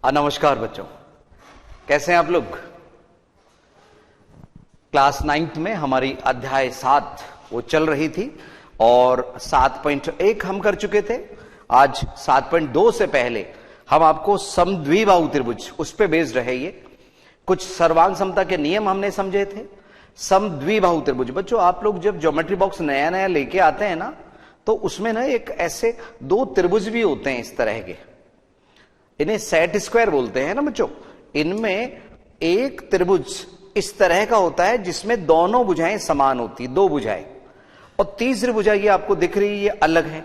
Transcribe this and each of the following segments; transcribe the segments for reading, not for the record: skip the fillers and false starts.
नमस्कार बच्चों, कैसे हैं आप लोग। क्लास 9th में हमारी अध्याय 7 वो चल रही थी और 7.1 हम कर चुके थे। आज 7.2 से पहले हम आपको समद्विबाहु त्रिभुज उस पे बेस्ड रहे। ये कुछ सर्वांग समता के नियम हमने समझे थे। समद्विबाहु त्रिभुज बच्चों, आप लोग जब ज्योमेट्री बॉक्स नया नया लेके आते हैं ना, तो उसमें ना एक ऐसे दो त्रिभुज भी होते हैं इस तरह के, इन्हें सेट स्क्वायर बोलते हैं ना बच्चों। इनमें एक त्रिभुज इस तरह का होता है जिसमें दोनों भुजाएं समान होती, दो भुजाएं, और तीसरी भुजा ये आपको दिख रही है, ये अलग है।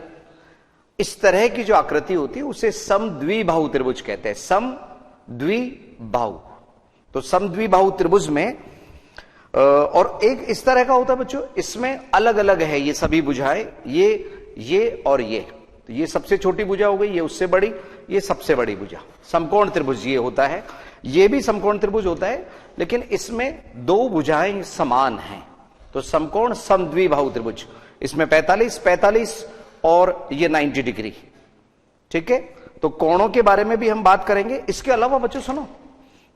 इस तरह की जो आकृति होती है उसे समद्विबाहु त्रिभुज कहते हैं। समद्विबाहु, तो समद्विबाहु त्रिभुज में और एक इस तरह का होता है बच्चों, इसमें अलग अलग है ये सभी भुजाएं, ये और ये। तो ये सबसे छोटी भुजा हो गई, ये उससे बड़ी, ये सबसे बड़ी भुजा। समकोण त्रिभुज ये होता है, ये भी समकोण त्रिभुज होता है, लेकिन इसमें दो भुजाएं समान हैं। तो समकोण समद्विबाहु त्रिभुज, इसमें 45 और ये 90 डिग्री। ठीक है, तो कोणों के बारे में भी हम बात करेंगे। इसके अलावा बच्चों सुनो,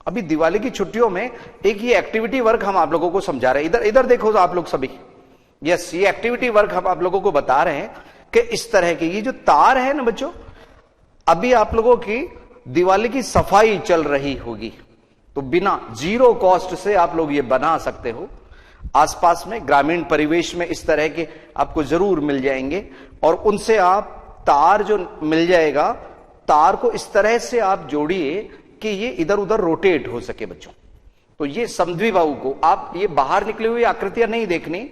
अभी दिवाली की छुट्टियों में एक ये एक्टिविटी वर्क हम आप लोगों को समझा रहे हैं। इधर इधर देखो तो आप लोग सभी, यस, ये एक्टिविटी वर्क हम आप लोगों को बता रहे हैं कि इस तरह के ये जो तार है ना बच्चों, अभी आप लोगों की दिवाली की सफाई चल रही होगी, तो बिना जीरो कॉस्ट से आप लोग ये बना सकते हो। आसपास में ग्रामीण परिवेश में इस तरह के आपको जरूर मिल जाएंगे, और उनसे आप तार जो मिल जाएगा, तार को इस तरह से आप जोड़िए कि ये इधर उधर रोटेट हो सके बच्चों। तो ये समद्विबाहु को आप ये बाहर निकली हुई आकृतियां नहीं देखनी,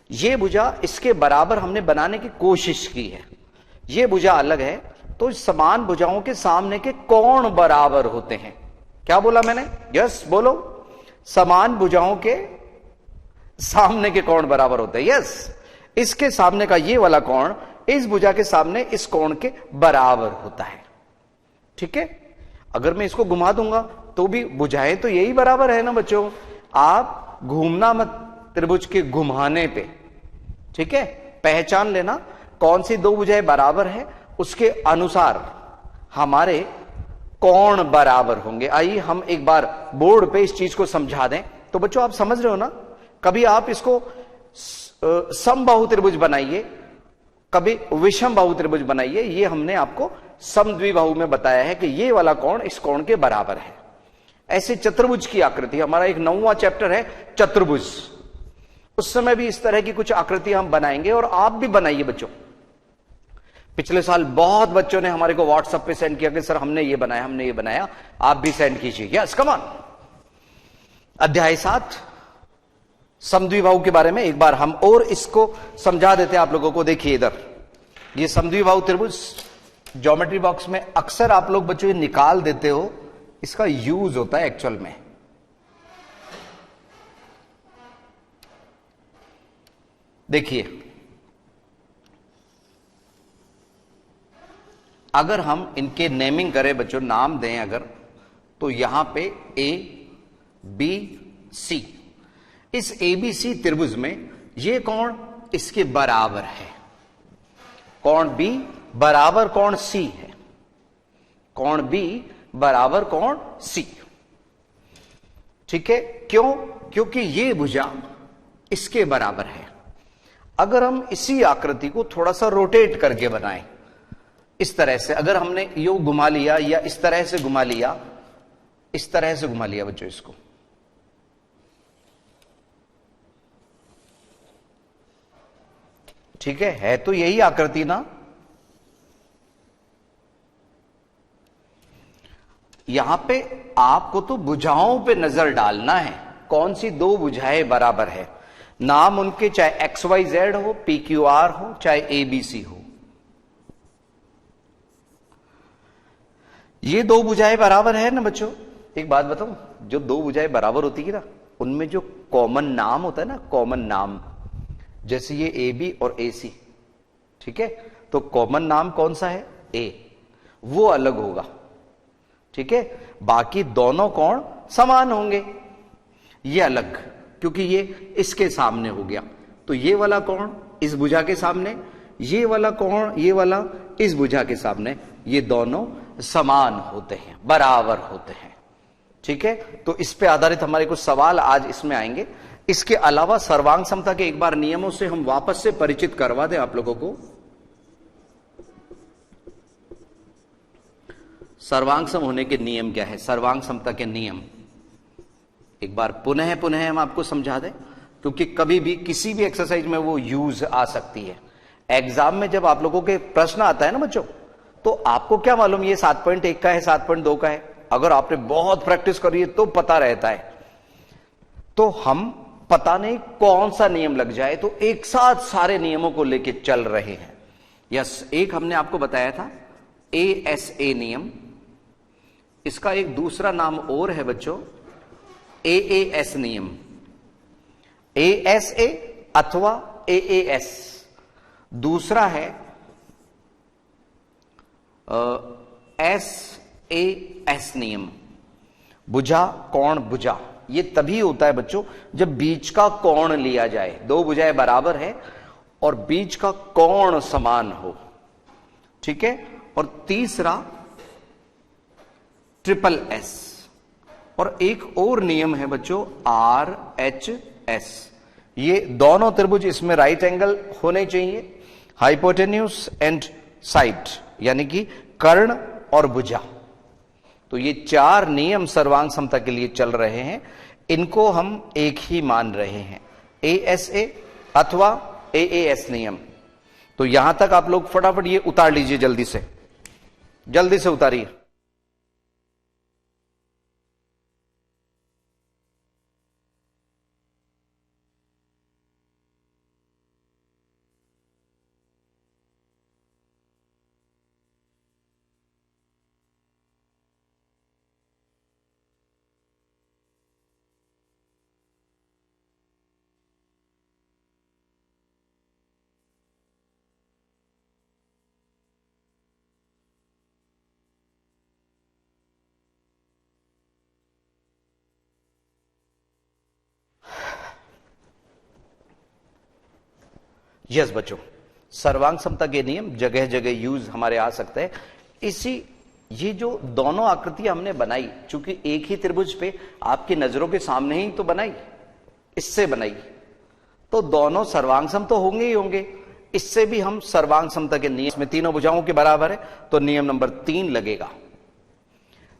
ये भुजा इसके बराबर हमने बनाने की कोशिश की है। ये भुजा अलग है, तो समान भुजाओं के सामने के कोण बराबर होते हैं। क्या बोला मैंने? यस बोलो, समान भुजाओं के सामने के कोण बराबर होते हैं। यस, इसके सामने का ये वाला कोण इस भुजा के सामने इस कोण के बराबर होता है। ठीक है, अगर मैं इसको घुमा दूंगा तो भी भुजाएं तो यही बराबर है ना बच्चों। आप घूमना मत त्रिभुज के घुमाने पे, ठीक है, पहचान लेना कौन सी दो भुजाएं बराबर है, उसके अनुसार हमारे कोण बराबर होंगे। आइए हम एक बार बोर्ड पे इस चीज को समझा दें। तो बच्चों आप समझ रहे हो ना, कभी आप इसको समबाहु त्रिभुज बनाइए, कभी विषम बाहु त्रिभुज बनाइए। ये हमने आपको समद्विबाहु में बताया है कि ये वाला कोण इस कोण के बराबर है। ऐसे चतुर्भुज की आकृति, हमारा एक 9वां चैप्टर है चतुर्भुज, उस समय भी इस तरह की कुछ आकृति हम बनाएंगे, और आप भी बनाइए बच्चों। पिछले साल बहुत बच्चों ने हमारे को व्हाट्सएप पे सेंड किया कि सर हमने ये बनाया, हमने ये बनाया, आप भी सेंड कीजिए। Yes, come on. अध्याय 7 समद्विबाहु के बारे में एक बार हम और इसको समझा देते हैं आप लोगों को। देखिए इधर ये समद्विबाहु त्रिभुज ज्योमेट्री बॉक्स में अक्सर आप लोग बच्चों ये निकाल देते हो, इसका यूज होता है एक्चुअल में। देखिए, अगर हम इनके नेमिंग करें बच्चों, नाम दें अगर, तो यहां पे ए बी सी, इस ए बी सी त्रिभुज में ये कोण इसके बराबर है। कोण बी बराबर कोण सी है, कोण बी बराबर कोण सी। ठीक है, क्यों? क्योंकि ये भुजा इसके बराबर है। अगर हम इसी आकृति को थोड़ा सा रोटेट करके बनाएं, इस तरह से, अगर हमने यूं घुमा लिया या इस तरह से घुमा लिया, इस तरह से घुमा लिया बच्चों इसको, ठीक है तो यही आकृति ना। यहां पे आपको तो भुजाओं पे नजर डालना है, कौन सी दो भुजाएं बराबर है। नाम उनके चाहे XYZ हो, PQR हो, चाहे ABC हो, ये दो भुजाएं बराबर है ना बच्चों। एक बात बताऊं, जो दो भुजाएं बराबर होती है ना, उनमें जो कॉमन नाम होता है ना, कॉमन नाम, जैसे ये AB और AC, ठीक है, तो कॉमन नाम कौन सा है? A, वो अलग होगा। ठीक है, बाकी दोनों कोण समान होंगे, ये अलग, क्योंकि ये इसके सामने हो गया। तो ये वाला कोण इस भुजा के सामने, ये वाला कोण, ये वाला इस भुजा के सामने, ये दोनों समान होते हैं, बराबर होते हैं। ठीक है, तो इस पे आधारित हमारे कुछ सवाल आज इसमें आएंगे। इसके अलावा सर्वांग समता के एक बार नियमों से हम वापस से परिचित करवा दें आप लोगों को। सर्वांग सम होने के नियम क्या है, सर्वांग समता के नियम एक बार पुनः हम आपको समझा दें, क्योंकि कभी भी किसी भी एक्सरसाइज में वो यूज आ सकती है। एग्जाम में जब आप लोगों के प्रश्न आता है ना बच्चों, तो आपको क्या मालूम ये 7.1 का है 7.2 का है, अगर आपने बहुत प्रैक्टिस करी है तो पता रहता है। तो हम पता नहीं कौन सा नियम लग जाए तो एक साथ सारे नियमों को लेके चल रहे हैं। यस, एक हमने आपको बताया था ASA नियम, इसका एक दूसरा नाम और है बच्चों AAS नियम। ASA अथवा AAS, दूसरा है SAS नियम, भुजा कोण भुजा। ये तभी होता है बच्चों जब बीच का कोण लिया जाए, दो भुजाएं बराबर है और बीच का कोण समान हो। ठीक है, और तीसरा SSS, और एक और नियम है बच्चों RHS। ये दोनों त्रिभुज इसमें राइट एंगल होने चाहिए, हाइपोटेन्यूज एंड साइड, यानी कि कर्ण और भुजा। तो ये चार नियम सर्वांग समता के लिए चल रहे हैं, इनको हम एक ही मान रहे हैं, ASA अथवा AAS नियम। तो यहां तक आप लोग फटाफट ये उतार लीजिए, जल्दी से उतारिए। यस बच्चों, सर्वांग समता के नियम जगह जगह यूज हमारे आ सकते हैं। ये जो दोनों आकृतियां हमने बनाई, चूंकि एक ही त्रिभुज पे आपकी नजरों के सामने ही तो बनाई, इससे बनाई, तो दोनों सर्वांग सम तो होंगे ही होंगे। इससे भी हम सर्वांग समता के नियम में तीनों भुजाओं के बराबर है, तो नियम नंबर 3 लगेगा।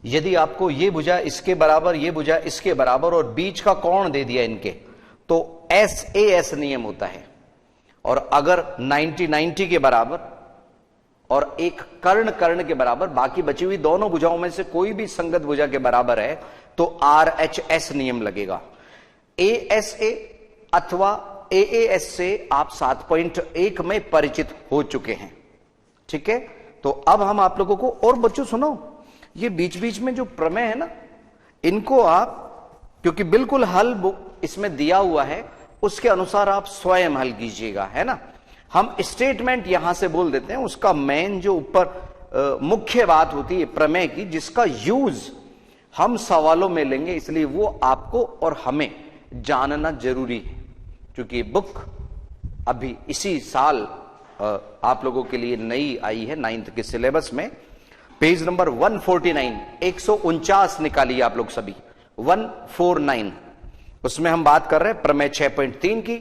यदि आपको ये भुजा इसके बराबर, ये भुजा इसके बराबर और बीच का कोण दे दिया इनके, तो SAS नियम होता है। और अगर 90-90 के बराबर और एक कर्ण के बराबर, बाकी बची हुई दोनों भुजाओं में से कोई भी संगत भुजा के बराबर है, तो RHS नियम लगेगा। ASA अथवा AAS से आप 7.1 में परिचित हो चुके हैं। ठीक है, तो अब हम आप लोगों को, और बच्चों सुनो, ये बीच बीच में जो प्रमेय है ना, इनको आप, क्योंकि बिल्कुल हल इसमें दिया हुआ है, उसके अनुसार आप स्वयं हल कीजिएगा, है ना। हम स्टेटमेंट यहां से बोल देते हैं, उसका मेन जो ऊपर मुख्य बात होती है प्रमेय की, जिसका यूज हम सवालों में लेंगे, इसलिए वो आपको और हमें जानना जरूरी है। क्योंकि बुक अभी इसी साल आप लोगों के लिए नई आई है, 9th के सिलेबस में। पेज नंबर 149, 149 निकालिए आप लोग सभी, 149, उसमें हम बात कर रहे हैं प्रमेय 6.3 की।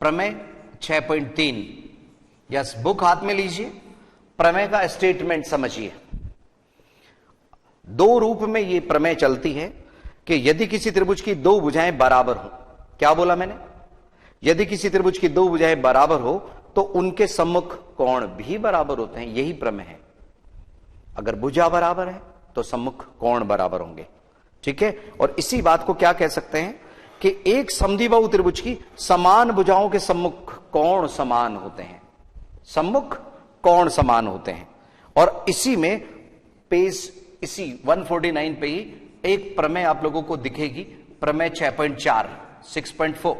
प्रमेय 6.3, यस, बुक हाथ में लीजिए, प्रमेय का स्टेटमेंट समझिए। दो रूप में यह प्रमेय चलती है कि यदि किसी त्रिभुज की दो भुजाएं बराबर हो, क्या बोला मैंने, यदि किसी त्रिभुज की दो भुजाएं बराबर हो तो उनके सम्मुख कोण भी बराबर होते हैं, यही प्रमेय है। अगर भुजा बराबर है तो सम्मुख कोण बराबर होंगे। ठीक है, और इसी बात को क्या कह सकते हैं कि एक समद्विबाहु त्रिभुज की समान भुजाओं के सम्मुख कोण समान होते हैं, सम्मुख कोण समान होते हैं। और इसी में पेज इसी 149 पे ही एक प्रमेय आप लोगों को दिखेगी, प्रमेय 6.4, 6.4,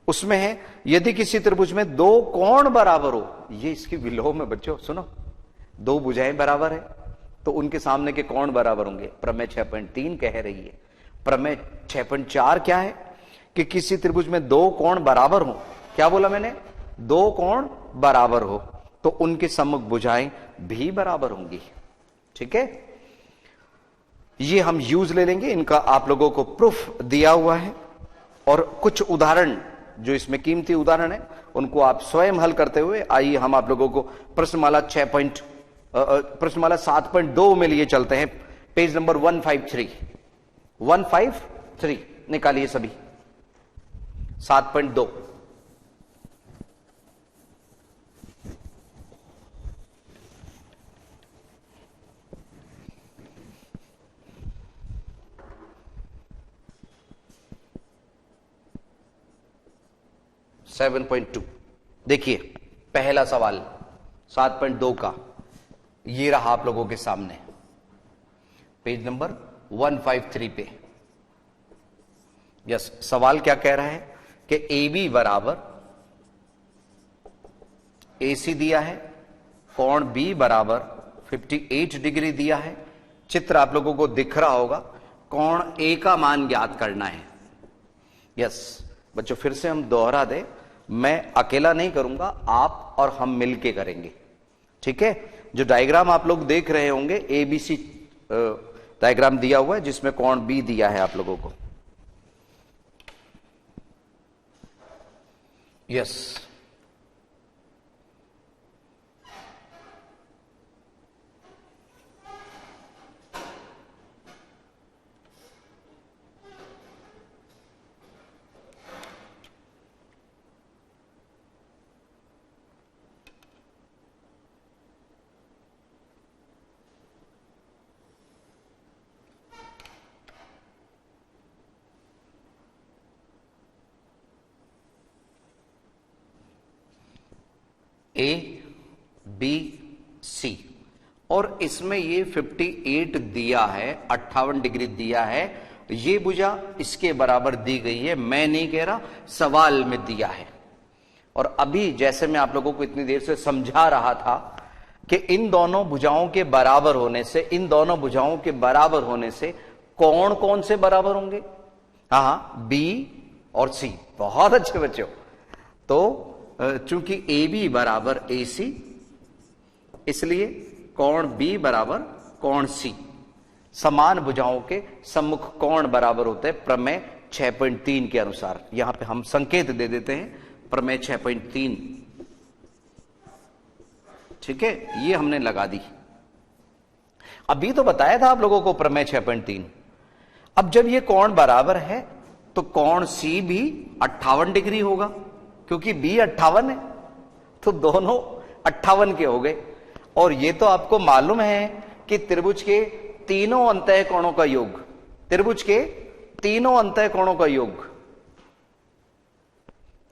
उसमें है यदि किसी त्रिभुज में दो कोण बराबर हो, ये इसकी विलोम है बच्चों, सुनो, दो भुजाएं बराबर है तो उनके सामने के कोण बराबर होंगे, प्रमेय 6.3 कह रही है। प्रमेय 6.4 क्या है कि किसी त्रिभुज में दो कोण बराबर हो, क्या बोला मैंने, दो कोण बराबर हो, तो उनके सम्मुख भुजाएं भी बराबर होंगी। ठीक है, ये हम यूज ले लेंगे, इनका आप लोगों को प्रूफ दिया हुआ है और कुछ उदाहरण जो इसमें कीमती उदाहरण है उनको आप स्वयं हल करते हुए आइए हम आप लोगों को प्रश्नमाला 7.2 में लिए चलते हैं। पेज नंबर 153 निकालिए सभी। 7.2 7.2 देखिए, पहला सवाल 7.2 का ये रहा आप लोगों के सामने, पेज नंबर 153 पे। यस, सवाल क्या कह रहा है कि AB बराबर AC दिया है, कोण B बराबर 58 डिग्री दिया है। चित्र आप लोगों को दिख रहा होगा, कोण A का मान ज्ञात करना है। यस बच्चों, फिर से हम दोहरा दें, मैं अकेला नहीं करूंगा, आप और हम मिलके करेंगे। ठीक है, जो डायग्राम आप लोग देख रहे होंगे ABC डायग्राम दिया हुआ है जिसमें कोण B दिया है आप लोगों को। यस, ABC और इसमें ये 58 दिया है, 58 डिग्री दिया है। ये भुजा इसके बराबर दी गई है, मैं नहीं कह रहा, सवाल में दिया है। और अभी जैसे मैं आप लोगों को इतनी देर से समझा रहा था कि इन दोनों भुजाओं के बराबर होने से, इन दोनों भुजाओं के बराबर होने से कोण कौन से बराबर होंगे? हाँ, B और C। बहुत अच्छे बच्चों, तो चूंकि AB बराबर AC इसलिए कोण B बराबर कोण C। समान भुजाओं के सम्मुख कोण बराबर होते हैं प्रमेय 6.3 के अनुसार। यहां पे हम संकेत दे देते हैं प्रमेय 6.3। ठीक है, ये हमने लगा दी। अभी तो बताया था आप लोगों को प्रमेय 6.3। अब जब ये कोण बराबर है तो कोण C भी 58 डिग्री होगा, क्योंकि B 58 है, तो दोनों 58 के हो गए। और ये तो आपको मालूम है कि त्रिभुज के तीनों अंतः कोणों का योग, त्रिभुज के तीनों अंतः कोणों का योग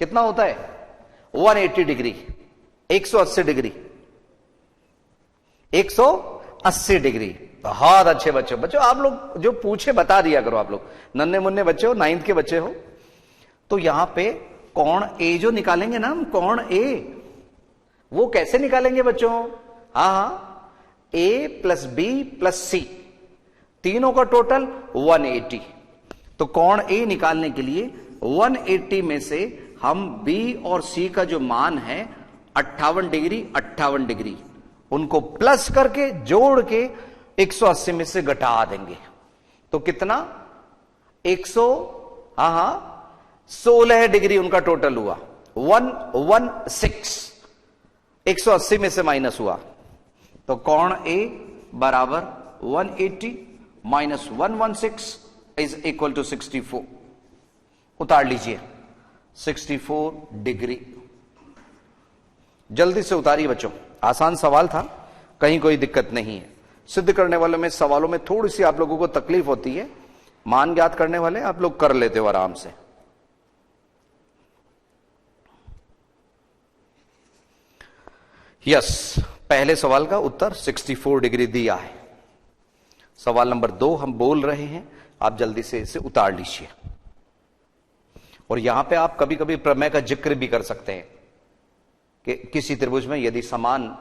कितना होता है? 180 डिग्री, 180 डिग्री, 180 डिग्री। बहुत अच्छे बच्चों, बच्चों आप लोग जो पूछे बता दिया करो। आप लोग नन्हे मुन्ने बच्चे हो, 9th के बच्चे हो, तो यहां पे कोण A जो निकालेंगे ना हम, कोण A वो कैसे निकालेंगे बच्चों? हाँ, A plus B plus C तीनों का टोटल 180। तो कोण A निकालने के लिए 180 में से हम B और C का जो मान है 58 डिग्री 58 डिग्री, उनको प्लस करके जोड़ के 180 में से घटा देंगे। तो कितना? 16 डिग्री उनका टोटल हुआ, 116। 180 में से माइनस हुआ, तो कोण A बराबर 180 माइनस 116 इज इक्वल टू 64। उतार लीजिए 64 डिग्री। जल्दी से उतारिए बच्चों, आसान सवाल था, कहीं कोई दिक्कत नहीं है। सिद्ध करने वालों में सवालों में थोड़ी सी आप लोगों को तकलीफ होती है, मान ज्ञात करने वाले आप लोग कर लेते हो आराम से। यस, पहले सवाल का उत्तर 64 डिग्री दिया है। सवाल नंबर 2 हम बोल रहे हैं, आप जल्दी से इसे उतार लीजिए। और यहां पे आप कभी कभी प्रमेय का जिक्र भी कर सकते हैं कि किसी त्रिभुज में यदि समान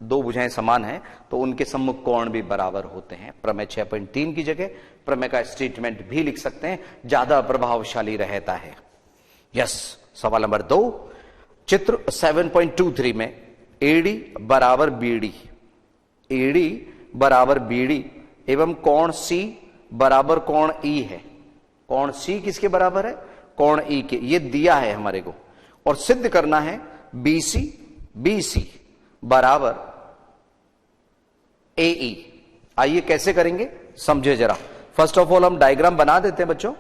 दो भुजाएं समान हैं तो उनके सम्मुख कोण भी बराबर होते हैं। प्रमेय 6.3 की जगह प्रमेय का स्टेटमेंट भी लिख सकते हैं, ज्यादा प्रभावशाली रहता है। यस, सवाल नंबर 2 चित्र 7.23 में एडी बराबर बीडी, एडी बराबर बीडी एवं कोण सी बराबर कोण ई है। कोण सी किसके बराबर है? कोण ई के। ये दिया है हमारे को और सिद्ध करना है बीसी, बीसी बराबर एई। आइए कैसे करेंगे समझे जरा। फर्स्ट ऑफ ऑल हम डायग्राम बना देते हैं बच्चों।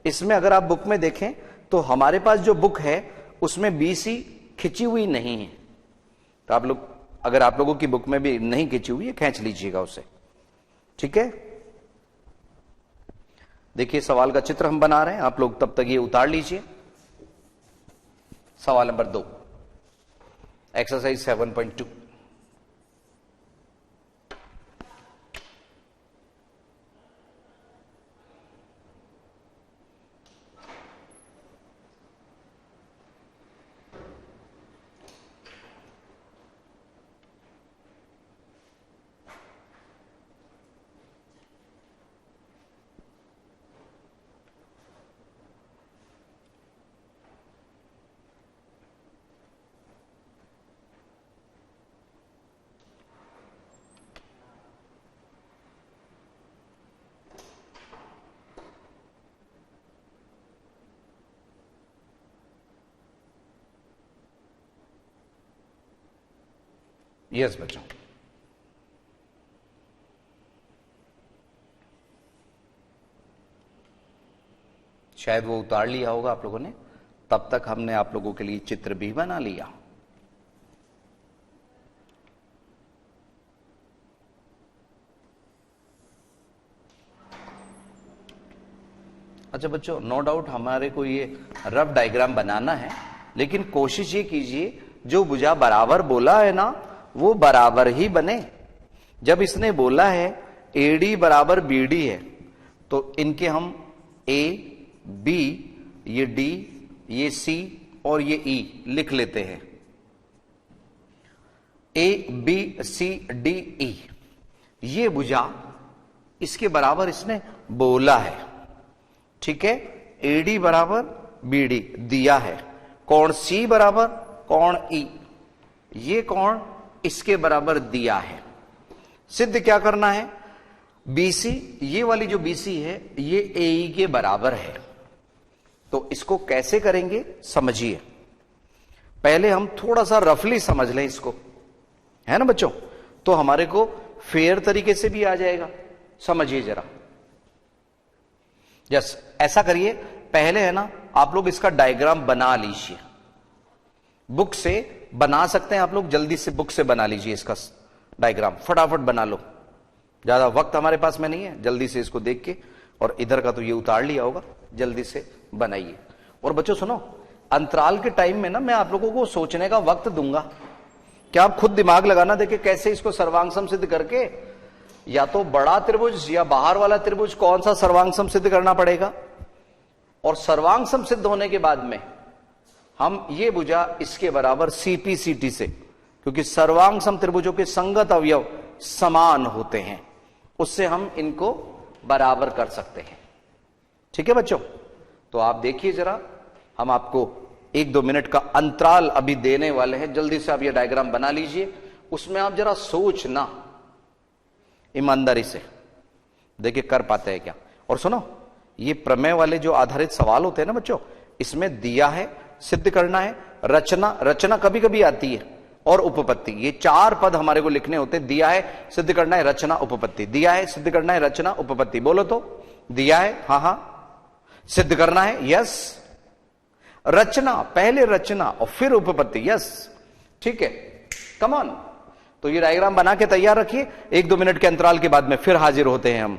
इसमें अगर आप बुक में देखें तो हमारे पास जो बुक है उसमें बीसी खिंची हुई नहीं है, तो आप लोग अगर आप लोगों की बुक में भी नहीं खिंची हुई है खींच लीजिएगा उसे, ठीक है। देखिए सवाल का चित्र हम बना रहे हैं, आप लोग तब तक ये उतार लीजिए। सवाल नंबर 2, एक्सरसाइज 7.2। यस बच्चों, शायद वो उतार लिया होगा आप लोगों ने, तब तक हमने आप लोगों के लिए चित्र भी बना लिया। अच्छा बच्चों, नो डाउट हमारे को ये रफ डायग्राम बनाना है, लेकिन कोशिश ये कीजिए जो भुजा बराबर बोला है ना वो बराबर ही बने। जब इसने बोला है एडी बराबर बीडी है तो इनके हम ए बी, ये डी, ये सी और ये ई लिख लेते हैं। A B C D E, ये भुजा इसके बराबर इसने बोला है, ठीक है। एडी बराबर बीडी दिया है, कोण सी बराबर कोण ई, ये कोण इसके बराबर दिया है। सिद्ध क्या करना है? बीसी, ये वाली जो बीसी है ये एई के बराबर है। तो इसको कैसे करेंगे समझिए। पहले हम थोड़ा सा रफली समझ लें इसको, है ना बच्चों, तो हमारे को फेयर तरीके से भी आ जाएगा। समझिए जरा। यस, ऐसा करिए, पहले है ना आप लोग इसका डायग्राम बना लीजिए। बुक से बना सकते हैं आप लोग, जल्दी से बुक से बना लीजिए इसका डायग्राम, फटाफट बना लो। ज्यादा वक्त हमारे पास में नहीं है, जल्दी से इसको देख के, और इधर का तो ये उतार लिया होगा, जल्दी से बनाइए। और बच्चों सुनो, अंतराल के टाइम में ना मैं आप लोगों को सोचने का वक्त दूंगा, क्या आप खुद दिमाग लगाना देखे कैसे इसको सर्वांग सम सिद्ध करके, या तो बड़ा त्रिभुज या बाहर वाला त्रिभुज कौन सा सर्वांग सम सिद्ध करना पड़ेगा। और सर्वांग सम सिद्ध होने के बाद में हम ये भुजा इसके बराबर सीपीसीटी से, क्योंकि सर्वांग सम त्रिभुजों के संगत अवयव समान होते हैं, उससे हम इनको बराबर कर सकते हैं। ठीक है बच्चों, तो आप देखिए जरा, हम आपको 1-2 मिनट का अंतराल अभी देने वाले हैं, जल्दी से आप ये डायग्राम बना लीजिए। उसमें आप जरा सोचना ईमानदारी से, देखिए कर पाते हैं क्या। और सुनो, ये प्रमेय वाले जो आधारित सवाल होते हैं ना बच्चों, इसमें दिया है, सिद्ध करना है, रचना कभी कभी आती है, और उपपत्ति, ये 4 पद हमारे को लिखने होते हैं। दिया है, सिद्ध करना है, रचना, उपपत्ति। दिया है, सिद्ध करना है, रचना, उपपत्ति। बोलो तो, दिया है, हाँ हाँ, सिद्ध करना है, यस, रचना, पहले रचना और फिर उपपत्ति, यस, ठीक है, कम ऑन। तो ये डायग्राम बना के तैयार रखिए, 1-2 मिनट के अंतराल के बाद में फिर हाजिर होते हैं हम।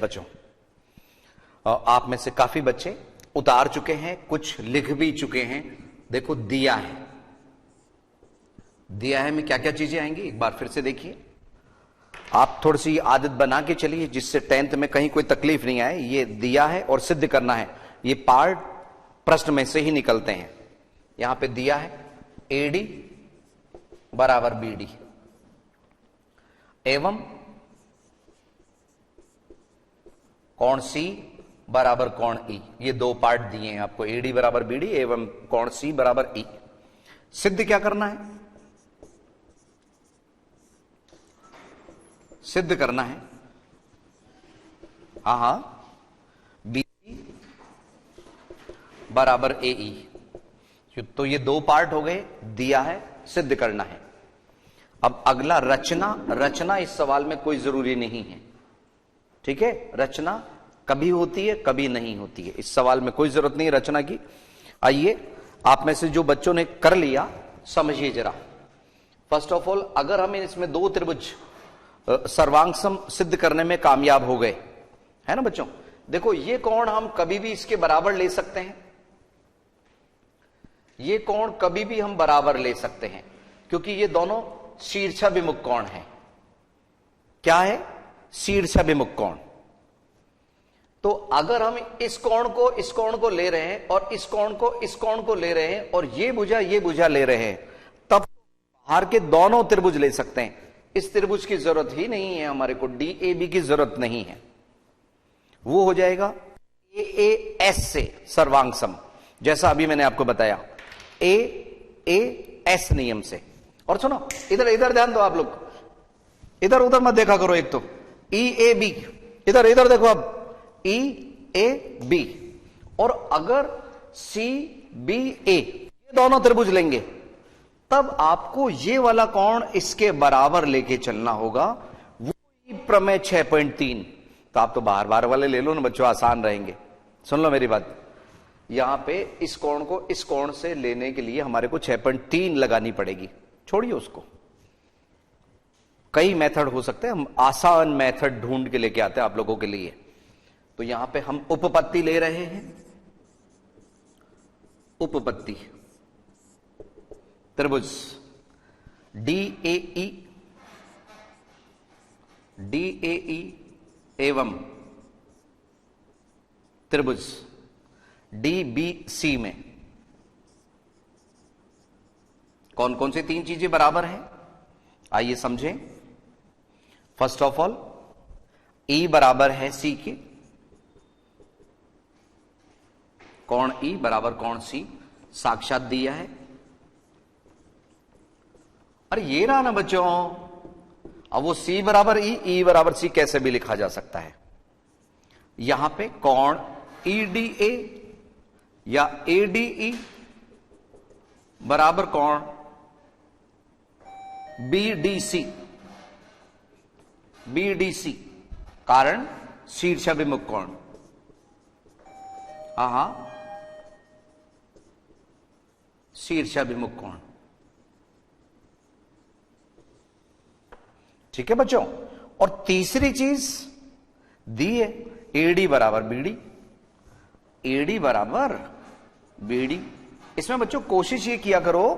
बच्चों, आप में से काफी बच्चे उतार चुके हैं, कुछ लिख भी चुके हैं। देखो दिया है, दिया है में क्या क्या चीजें आएंगी एक बार फिर से देखिए। आप थोड़ी सी आदत बना के चलिए जिससे 10th में कहीं कोई तकलीफ नहीं आए। ये दिया है और सिद्ध करना है, ये पार्ट प्रश्न में से ही निकलते हैं। यहां पे दिया है AD बराबर BD एवं कोण C बराबर कोण E। ये दो पार्ट दिए हैं आपको, AD बराबर BD एवं कोण C बराबर E। सिद्ध क्या करना है? सिद्ध करना है BC बराबर AE। तो ये दो पार्ट हो गए, दिया है, सिद्ध करना है। अब अगला रचना। रचना इस सवाल में कोई जरूरी नहीं है, ठीक है। रचना कभी होती है कभी नहीं होती है, इस सवाल में कोई जरूरत नहीं रचना की। आइए आप में से जो बच्चों ने कर लिया समझिए जरा। फर्स्ट ऑफ ऑल, अगर हम इसमें दो त्रिभुज सर्वांग सम सिद्ध करने में कामयाब हो गए, है ना बच्चों। देखो ये कोण हम कभी भी इसके बराबर ले सकते हैं, ये कोण कभी भी हम बराबर ले सकते हैं, क्योंकि ये दोनों शीर्षाभिमुख कोण हैं। क्या है? शीर्षाभिमुख कोण। तो अगर हम इस कोण को ले रहे हैं और इस कोण को ले रहे हैं और ये भुजा ले रहे हैं, तब बाहर के दोनों त्रिभुज ले सकते हैं। इस त्रिभुज की जरूरत ही नहीं है हमारे को, DAB की जरूरत नहीं है। वो हो जाएगा AAS से सर्वांग सम, जैसा अभी मैंने आपको बताया AAS नियम से। और सुनो इधर ध्यान दो आप लोग, इधर उधर मत देखा करो। एक तो EAB, इधर देखो अब EAB, और अगर CBA ये दोनों त्रिभुज लेंगे तब आपको ये वाला कोण इसके बराबर लेके चलना होगा, वो प्रमेय 6.3। तो आप तो बार वाले ले लो ना बच्चों, आसान रहेंगे। सुन लो मेरी बात, यहां पे इस कोण को इस कोण से लेने के लिए हमारे को 6.3 लगानी पड़ेगी। छोड़िए उसको, कई मेथड हो सकते हैं, हम आसान मेथड ढूंढ के लेके आते हैं आप लोगों के लिए। तो यहां पे हम उपपत्ति ले रहे हैं, उपपत्ति त्रिभुज DAE एवं त्रिभुज DBC में कौन कौन सी तीन चीजें बराबर हैं, आइए समझें। फर्स्ट ऑफ ऑल, E बराबर है C के, कोण E बराबर कोण C साक्षात दिया है। अरे ये रहा ना बच्चों, अब वो C बराबर E बराबर C कैसे भी लिखा जा सकता है। यहां पे कोण EDA या ADE बराबर कोण BDC, कारण शीर्षाभिमुख कोण। शीर्षाभिमुख कोण, ठीक है बच्चों। और तीसरी चीज दी है AD बराबर BD। इसमें बच्चों कोशिश ये किया करो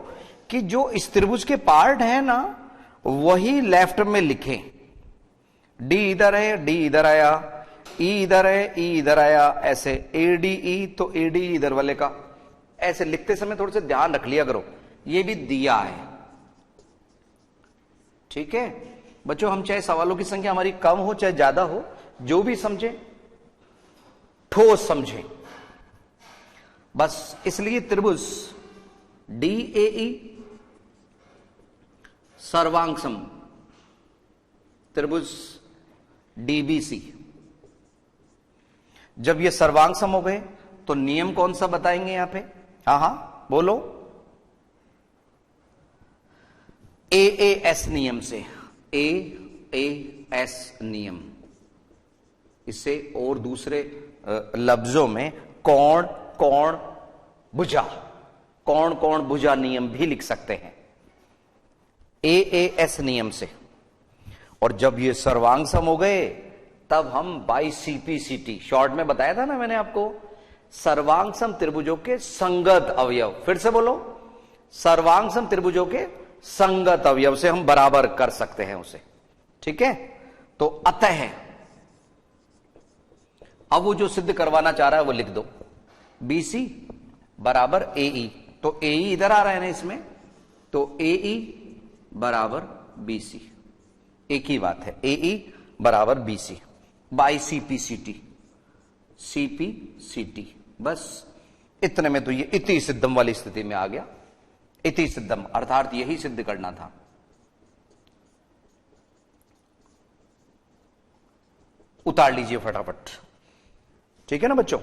कि जो इस त्रिभुज के पार्ट है ना, वही लेफ्ट में लिखें। D इधर है, D इधर आया, E इधर है, E इधर आया, ऐसे ADE तो AD इधर वाले का। ऐसे लिखते समय थोड़ा सा ध्यान रख लिया करो, ये भी दिया है, ठीक है बच्चों। हम चाहे सवालों की संख्या हमारी कम हो चाहे ज्यादा हो, जो भी समझे ठोस समझे बस। इसलिए त्रिभुज DAE सर्वांग सम त्रिभुज DBC, जब ये सर्वांग सम हो गए तो नियम कौन सा बताएंगे यहां पे? बोलो। AAS नियम से, AAS नियम, इससे और दूसरे लफ्जों में कोण भुजा नियम भी लिख सकते हैं, AAS नियम से। और जब ये सर्वांग सम हो गए तब हम बाई सीपीसीटी, शॉर्ट में बताया था ना मैंने आपको, सर्वांग सम त्रिभुजों के संगत अवयव, फिर से बोलो, सर्वांग सम त्रिभुजों के संगत अवयव से हम बराबर कर सकते हैं उसे, ठीक है। तो अतः अब वो जो सिद्ध करवाना चाह रहा है वो लिख दो, BC बराबर AE, तो AE इधर आ रहा है ना इसमें, तो AE बराबर BC, एक ही बात है, AE बराबर BC बाई CPCT, CPCT, बस इतने में तो ये इति सिद्धम वाली स्थिति में आ गया। इति सिद्धम अर्थात यही सिद्ध करना था। उतार लीजिए फटाफट, ठीक है ना बच्चों।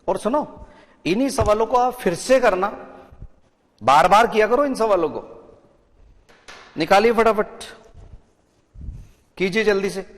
और सुनो, इन्हीं सवालों को आप फिर से करना, बार बार किया करो इन सवालों को, निकालिए फटाफट, कीजिए जल्दी से।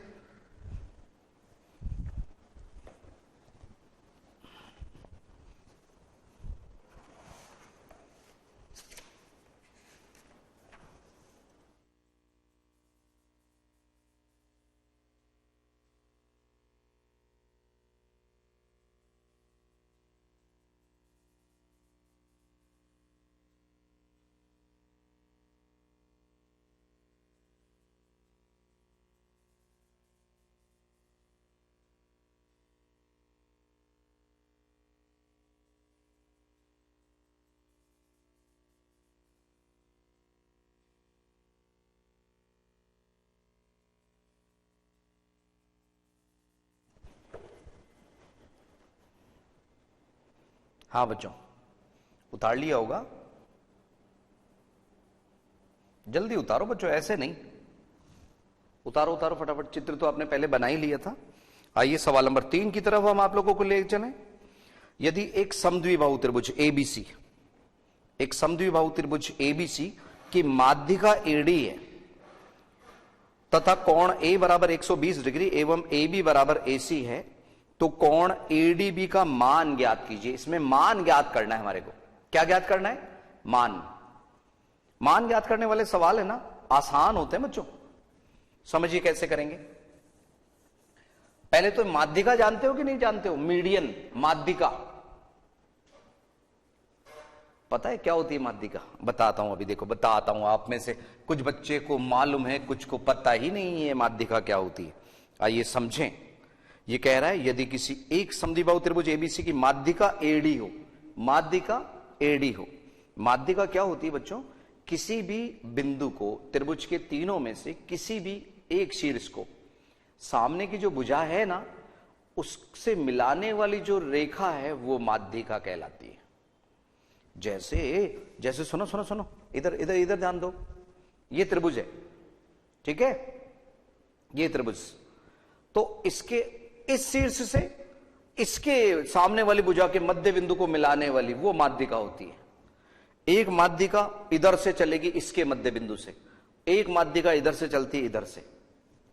हाँ बच्चों, उतार लिया होगा, जल्दी उतारो बच्चों, ऐसे नहीं, उतारो उतारो फटाफट, चित्र तो आपने पहले बना ही लिया था। आइए सवाल नंबर 3 की तरफ हम आप लोगों को ले चलें। यदि एक समद्विबाहु त्रिभुज ABC, एक समद्विबाहु त्रिभुज ABC की माध्यिका AD है तथा कोण A बराबर 120 डिग्री एवं AB बराबर AC है, तो कोण ADB का मान ज्ञात कीजिए। इसमें मान ज्ञात करना है हमारे को, क्या ज्ञात करना है? मान ज्ञात करने वाले सवाल है ना, आसान होते हैं बच्चों, समझिए कैसे करेंगे। पहले तो माध्यिका जानते हो कि नहीं जानते हो? मीडियन माध्यिका पता है क्या होती है माध्यिका? बताता हूं, अभी देखो बताता हूं। आप में से कुछ बच्चे को मालूम है, कुछ को पता ही नहीं है माध्यिका क्या होती है। आइए समझें। ये कह रहा है यदि किसी एक समद्विबाहु त्रिभुज ABC की माध्यिका AD हो, माध्यिका AD हो, माध्यिका क्या होती है बच्चों? किसी भी बिंदु को त्रिभुज के तीनों में से किसी भी एक शीर्ष को सामने की जो भुजा है ना, उससे मिलाने वाली जो रेखा है वो माध्यिका कहलाती है। जैसे सुनो सुनो सुनो, इधर इधर इधर ध्यान दो, ये त्रिभुज है, ठीक है, ये त्रिभुज, तो इसके इस शीर्ष से इसके सामने वाली भुजा के मध्य बिंदु को मिलाने वाली वो माध्यिका होती है। एक माध्यिका इधर से चलेगी इसके मध्य बिंदु से, एक माध्यिका इधर से चलती है इधर से,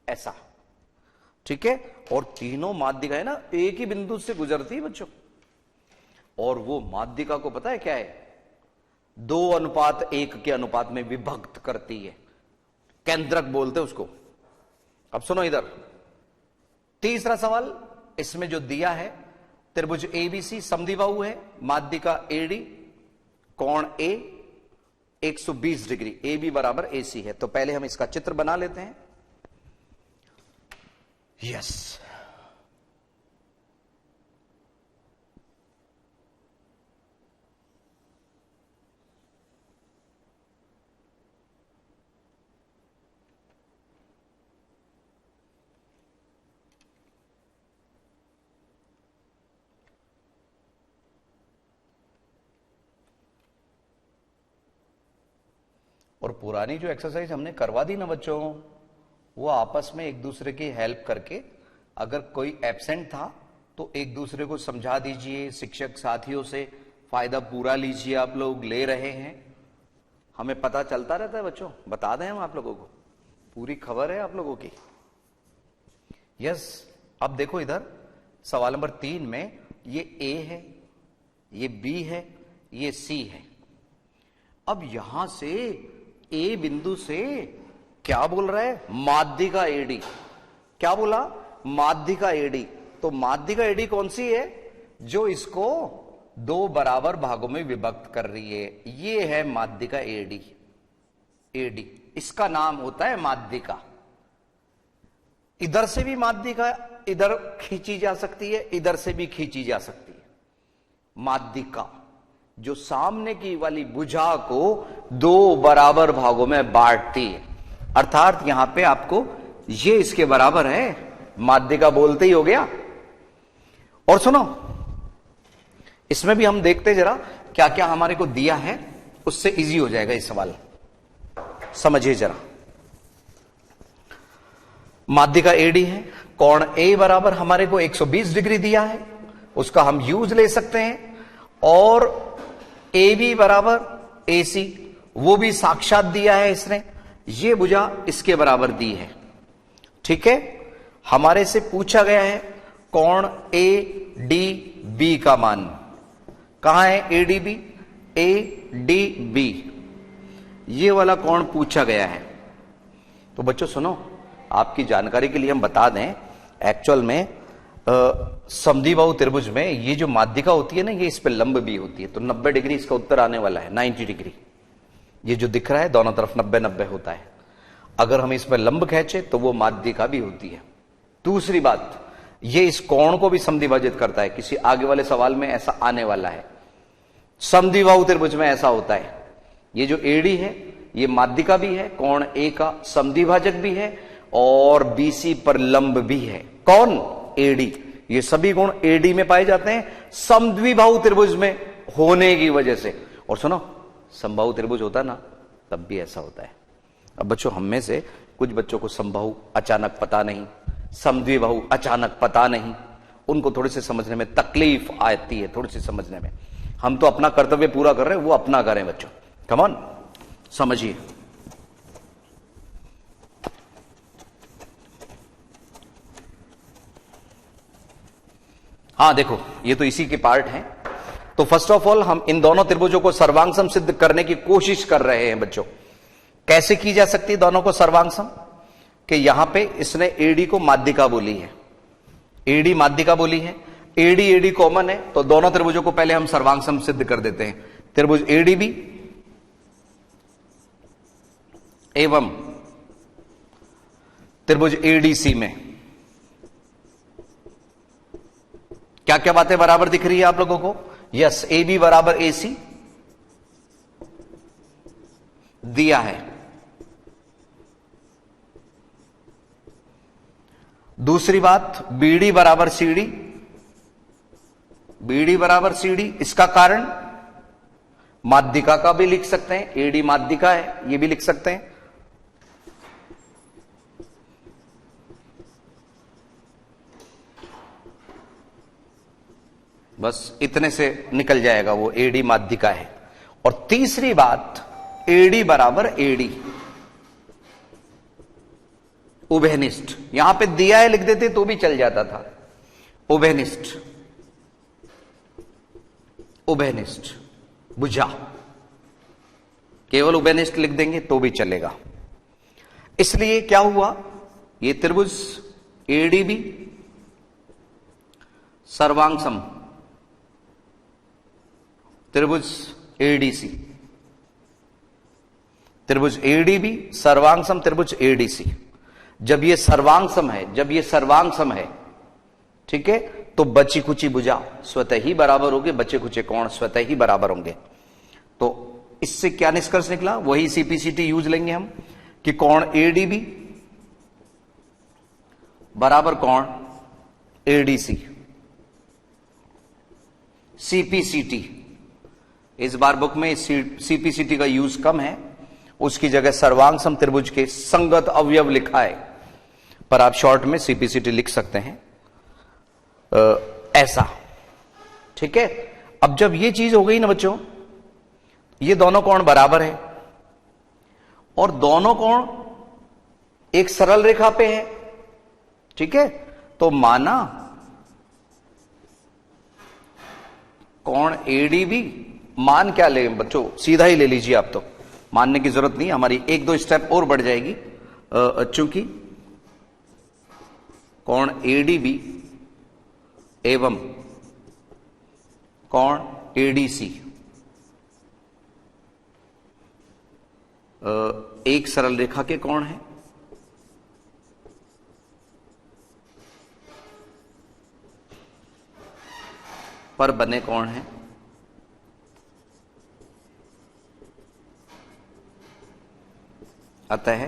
ऐसा, ठीक है। और तीनों माध्यिका है ना एक ही बिंदु से गुजरती है बच्चों, और वो माध्यिका को पता है क्या है? 2:1 के अनुपात में विभक्त करती है, केंद्रक बोलते हैं उसको। अब सुनो इधर तीसरा सवाल, इसमें जो दिया है त्रिभुज ABC समद्विबाहु है, माध्यिका AD, कोण A 120 डिग्री, AB बराबर AC है। तो पहले हम इसका चित्र बना लेते हैं। यस, और पुरानी जो एक्सरसाइज हमने करवा दी ना बच्चों, वो आपस में एक दूसरे की हेल्प करके, अगर कोई एब्सेंट था तो एक दूसरे को समझा दीजिए, शिक्षक साथियों से फायदा पूरा लीजिए। आप लोग ले रहे हैं, हमें पता चलता रहता है बच्चों, बता दें हम आप लोगों को, पूरी खबर है आप लोगों की। यस, अब देखो इधर सवाल नंबर 3 में ये A है, ये B है, ये C है। अब यहां से A बिंदु से क्या बोल रहा है? माध्यिका AD, क्या बोला? माध्यिका एडी। तो माध्यिका एडी कौन सी है? जो इसको दो बराबर भागों में विभक्त कर रही है, ये है माध्यिका एडी। एडी इसका नाम होता है माध्यिका। इधर से भी माध्यिका इधर खींची जा सकती है, इधर से भी खींची जा सकती है। माध्यिका जो सामने की वाली भुजा को दो बराबर भागों में बांटती है, अर्थात यहां पे आपको ये इसके बराबर है, माध्यिका बोलते ही हो गया। और सुनो, इसमें भी हम देखते जरा क्या क्या हमारे को दिया है, उससे इजी हो जाएगा ये सवाल। समझिए जरा, माध्यिका एडी है, कोण ए बराबर हमारे को 120 डिग्री दिया है, उसका हम यूज ले सकते हैं। और ए बी बराबर ए सी, वो भी साक्षात दिया है इसने, ये भुजा इसके बराबर दी है। ठीक है, हमारे से पूछा गया है कोण ए डी बी का मान। कहां है A D B? A D B, ये वाला कोण पूछा गया है। तो बच्चों सुनो, आपकी जानकारी के लिए हम बता दें, एक्चुअल में समद्विबाहु त्रिभुज में ये जो माध्यिका होती है ना, ये इस पे लंब भी होती है। तो 90 डिग्री इसका उत्तर आने वाला है, 90 डिग्री। ये जो दिख रहा है दोनों तरफ 90-90 होता है। अगर हम इस पर लंब खींचे तो वो माध्यिका भी होती है। दूसरी बात, ये इस कोण को भी समद्विभाजित करता है। किसी आगे वाले सवाल में ऐसा आने वाला है, समद्विबाहु त्रिभुज में ऐसा होता है। ये जो एडी है ये माध्यिका भी है, कोण ए का समद्विभाजक भी है, और बीसी पर लंब भी है। कौन? एडी। ये सभी गुण एडी में पाए जाते हैं समद्विबाहु त्रिभुज में होने की वजह से। और सुनो, समबाहु त्रिभुज होता ना, तब भी ऐसा होता है। अब बच्चों, हम में से कुछ बच्चों को समबाहु अचानक पता नहीं, समद्विबाहु अचानक पता नहीं, उनको थोड़ी सी समझने में तकलीफ आती है, थोड़ी सी समझने में। हम तो अपना कर्तव्य पूरा कर रहे हैं, वो अपना करें बच्चों। कम ऑन, समझिए। हाँ देखो, ये तो इसी के पार्ट हैं। तो फर्स्ट ऑफ ऑल हम इन दोनों त्रिभुजों को सर्वांगसम सिद्ध करने की कोशिश कर रहे हैं बच्चों। कैसे की जा सकती है दोनों को सर्वांगसम? कि यहां पे इसने एडी को माध्यिका बोली है, एडी माध्यिका बोली है, एडी एडी कॉमन है, तो दोनों त्रिभुजों को पहले हम सर्वांगसम सिद्ध कर देते हैं। त्रिभुज एडीबी एवं त्रिभुज एडीसी में क्या क्या बातें बराबर दिख रही है आप लोगों को? यस, ए बी बराबर ए सी दिया है। दूसरी बात, बीडी बराबर सीडी, बीडी बराबर सीडी। इसका कारण माध्यिका का भी लिख सकते हैं, एडी माध्यिका है, ये भी लिख सकते हैं। बस इतने से निकल जाएगा, वो एडी माध्यिका है। और तीसरी बात, एडी बराबर एडी, उभयनिष्ठ। यहां पे दिया है लिख देते तो भी चल जाता था, उभयनिष्ठ, उभयनिष्ठ भुजा, केवल उभयनिष्ठ लिख देंगे तो भी चलेगा। इसलिए क्या हुआ, ये त्रिभुज एडीबी सर्वांगसम त्रिभुज एडीसी, त्रिभुज एडीबी सर्वांगसम त्रिभुज एडीसी। जब ये सर्वांगसम है, जब ये सर्वांगसम है, ठीक है, तो बची खुची भुजा स्वतः ही बराबर होंगे, बचे खुचे कोण स्वतः ही बराबर होंगे। तो इससे क्या निष्कर्ष निकला? वही सीपीसीटी यूज लेंगे हम कि कोण एडीबी बराबर कोण एडीसी। सीपीसीटी इस बार बुक में सीपीसीटी का यूज कम है, उसकी जगह सर्वांगसम त्रिभुज के संगत अवयव लिखा है, पर आप शॉर्ट में सीपीसीटी लिख सकते हैं ऐसा। ठीक है, अब जब ये चीज हो गई ना बच्चों, ये दोनों कोण बराबर है और दोनों कोण एक सरल रेखा पे है, ठीक है, तो माना कोण एडीबी, मान क्या ले बच्चों, सीधा ही ले लीजिए आप, तो मानने की जरूरत नहीं, हमारी एक दो स्टेप और बढ़ जाएगी, चूंकि कोण एडीबी एवं कोण एडीसी एक सरल रेखा के कोण है। पर बने कोण है। अतः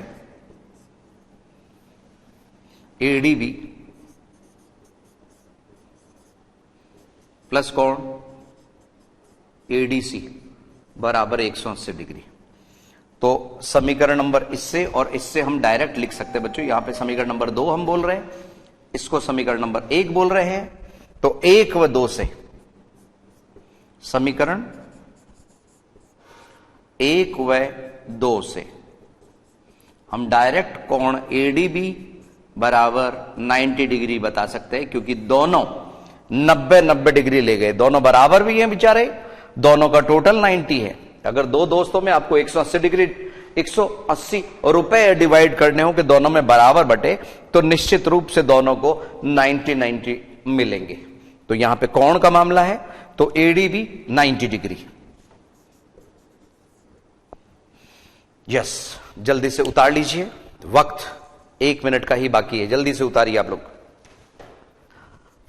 एडीबी प्लस कोण एडीसी बराबर 180 डिग्री। तो समीकरण नंबर इससे और इससे हम डायरेक्ट लिख सकते हैं बच्चों। यहां पे समीकरण नंबर 2 हम बोल रहे हैं, इसको समीकरण नंबर 1 बोल रहे हैं। तो 1 व 2 से समीकरण 1 व 2 से हम डायरेक्ट कोण एडीबी बराबर 90 डिग्री बता सकते हैं, क्योंकि दोनों 90 डिग्री ले गए, दोनों बराबर भी हैं बेचारे, दोनों का टोटल 90 है। अगर दो दोस्तों में आपको 180 डिग्री 180 रुपए डिवाइड करने हो कि दोनों में बराबर बटे, तो निश्चित रूप से दोनों को 90 मिलेंगे। तो यहां पे कोण का मामला है, तो एडीबी 90 डिग्री। यस, जल्दी से उतार लीजिए, वक्त 1 मिनट का ही बाकी है, जल्दी से उतारिए आप लोग।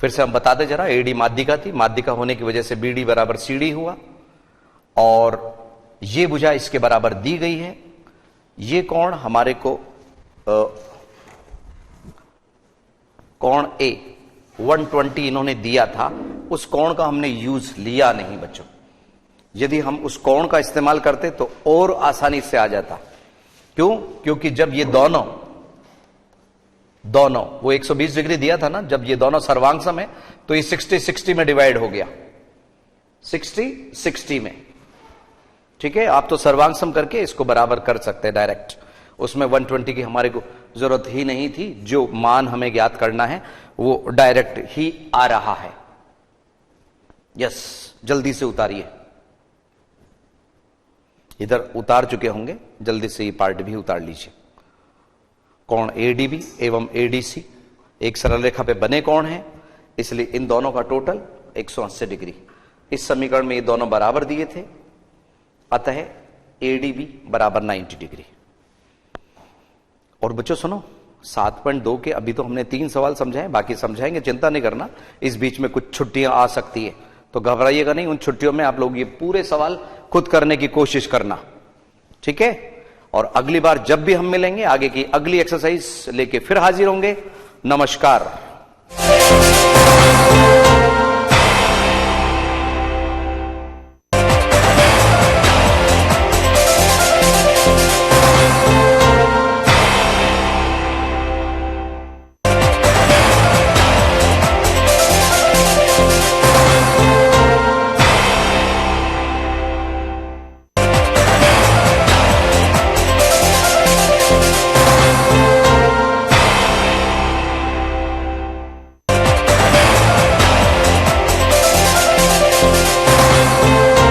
फिर से हम बताते जरा, एडी माध्यिका थी, माध्यिका होने की वजह से बीडी बराबर सीडी हुआ, और ये भुजा इसके बराबर दी गई है। ये कोण हमारे को कोण ए 120 इन्होंने दिया था, उस कोण का हमने यूज लिया नहीं बच्चों। यदि हम उस कोण का इस्तेमाल करते तो और आसानी से आ जाता। क्यों? क्योंकि जब ये दोनों वो 120 डिग्री दिया था ना, जब ये दोनों सर्वांग सम है, तो ये 60-60 में डिवाइड हो गया, 60-60 में। ठीक है, आप तो सर्वांग सम करके इसको बराबर कर सकते हैं डायरेक्ट, उसमें 120 की हमारे को जरूरत ही नहीं थी। जो मान हमें ज्ञात करना है वो डायरेक्ट ही आ रहा है। यस, जल्दी से उतारिए, इधर उतार चुके होंगे, जल्दी से ये पार्ट भी उतार लीजिए। कोण एडीबी एवं एडीसी एक सरल रेखा पे बने कोण है, इसलिए इन दोनों का टोटल 180 डिग्री। इस समीकरण में ये दोनों बराबर दिए थे, अतः एडीबी बराबर 90 डिग्री। और बच्चों सुनो, 7.2 के अभी तो हमने 3 सवाल समझाए, बाकी समझाएंगे, चिंता नहीं करना। इस बीच में कुछ छुट्टियां आ सकती है, तो घबराइएगा नहीं। उन छुट्टियों में आप लोग ये पूरे सवाल खुद करने की कोशिश करना, ठीक है। और अगली बार जब भी हम मिलेंगे, आगे की अगली एक्सरसाइज लेके फिर हाजिर होंगे। नमस्कार।